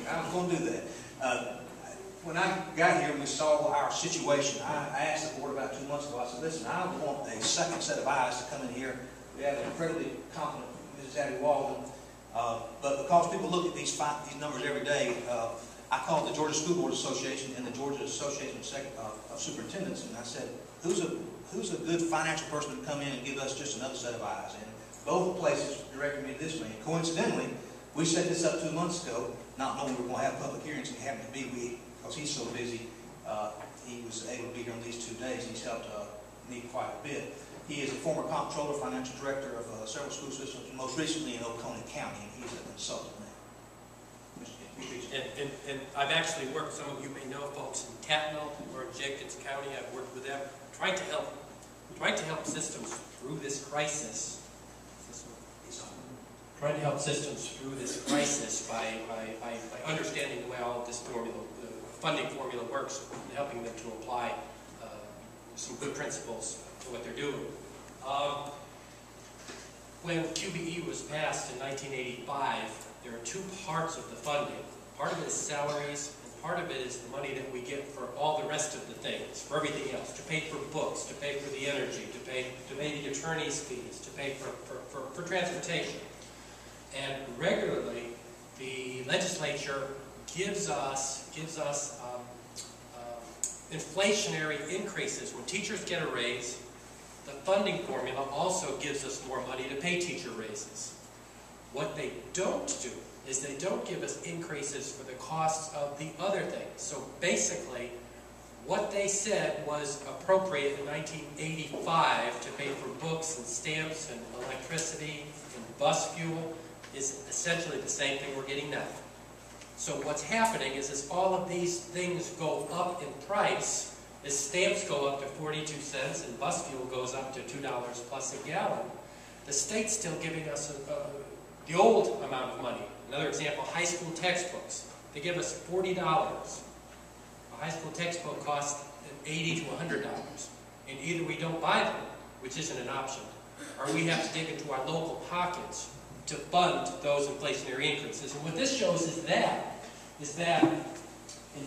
I was going to do that. When I got here and we saw our situation, I asked the board about 2 months ago, I said, listen, I want a second set of eyes to come in here. We have an incredibly competent Mrs. Abby Walden, but because people look at these numbers every day, I called the Georgia School Board Association and the Georgia Association of Superintendents, and I said, who's a good financial person to come in and give us just another set of eyes? And both places directed me to this man. Coincidentally, we set this up 2 months ago, not knowing we were going to have public hearings, and it happened to be, because he's so busy, he was able to be here on these 2 days. He's helped me quite a bit. He is a former comptroller, financial director of several school systems, most recently in Emanuel County, and he's a consultant now. And I've actually worked, some of you may know folks in Tatnall or in Jenkins County. I've worked with them, trying to help systems through this crisis. Trying to help systems through this crisis by understanding the way all of this formula, the funding formula works, and helping them to apply some good principles to what they're doing. When QBE was passed in 1985, there are two parts of the funding. Part of it is salaries, and part of it is the money that we get for all the rest of the things, for everything else, to pay for books, to pay for the energy, to pay the attorney's fees, to pay for transportation. And regularly, the legislature gives us inflationary increases. When teachers get a raise, the funding formula also gives us more money to pay teacher raises. What they don't do is they don't give us increases for the costs of the other things. So basically, what they said was appropriate in 1985 to pay for books and stamps and electricity and bus fuel is essentially the same thing we're getting now. So what's happening is as all of these things go up in price, as stamps go up to 42 cents and bus fuel goes up to $2 plus a gallon, the state's still giving us the old amount of money. Another example, high school textbooks. They give us $40. A high school textbook costs $80 to $100. And either we don't buy them, which isn't an option, or we have to dig into our local pockets to fund those inflationary increases. And what this shows is that in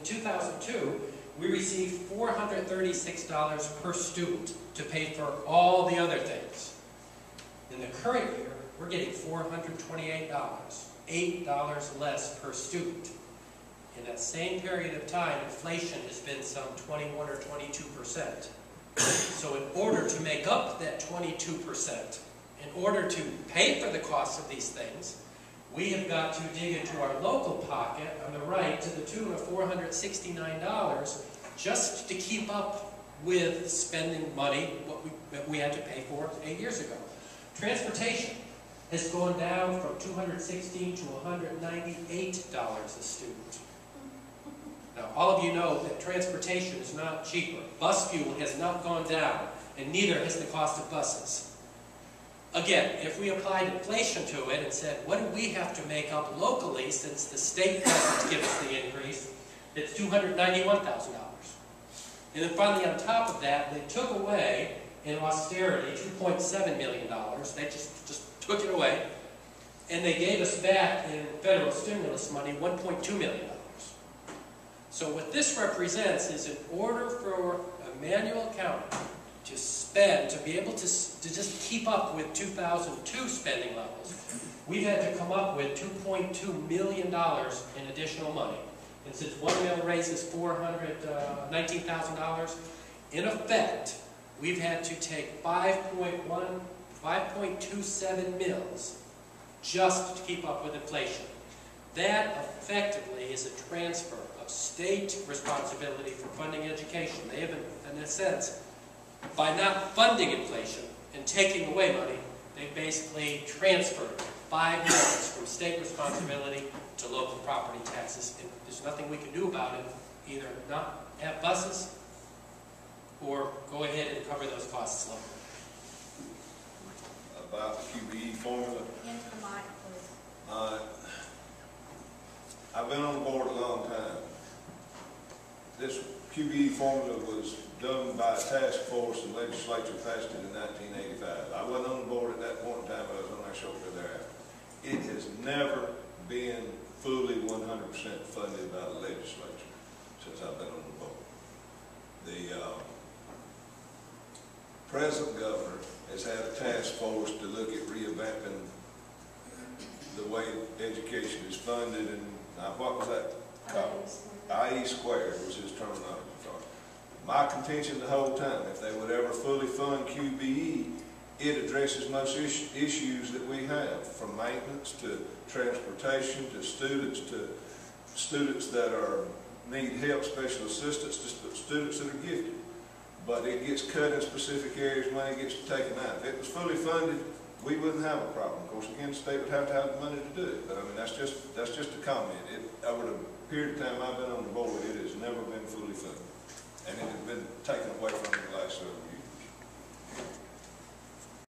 2002, we received $436 per student to pay for all the other things. In the current year, we're getting $428, $8 less per student. In that same period of time, inflation has been some 21 or 22%. So in order to make up that 22%, in order to pay for the cost of these things, we have got to dig into our local pocket on the right to the tune of $469 just to keep up with spending money that we had to pay for 8 years ago. Transportation has gone down from $216 to $198 a student. Now, all of you know that transportation is not cheaper. Bus fuel has not gone down, and neither has the cost of buses. Again, if we applied inflation to it and said, what do we have to make up locally since the state doesn't give us the increase, it's $291,000. And then finally, on top of that, they took away, in austerity, $2.7 million. They just took it away. And they gave us back in federal stimulus money $1.2 million. So what this represents is in order for Emanuel County to spend, to be able to just keep up with 2002 spending levels, we've had to come up with $2.2 million in additional money. And since one mill raises $419,000, in effect, we've had to take 5.27 mills just to keep up with inflation. That effectively is a transfer of state responsibility for funding education. They have, in a sense, by not funding inflation and taking away money, they basically transferred 5 mills from state responsibility to local property taxes. And there's nothing we can do about it, either not have buses or go ahead and cover those costs locally. About the QBE formula. Into the mic, please. I've been on the board a long time. This QBE formula was done by a task force, and the legislature passed it in 1985. I wasn't on the board at that point in time, but I was on that shortly thereafter. It has never been fully 100% funded by the legislature since I've been on the board. The present governor has had a task force to look at revamping the way education is funded, and what was that called? IE squared was his terminology. My contention the whole time, if they would ever fully fund QBE, it addresses most issues that we have, from maintenance to transportation to students that need help, special assistance, to students that are gifted. But it gets cut in specific areas, money gets taken out. If it was fully funded, we wouldn't have a problem. Of course, again, the state would have to have the money to do it. But I mean, that's just a comment. Over the period of time I've been on the board, it has never been fully funded. And it has been taken away from the last several years.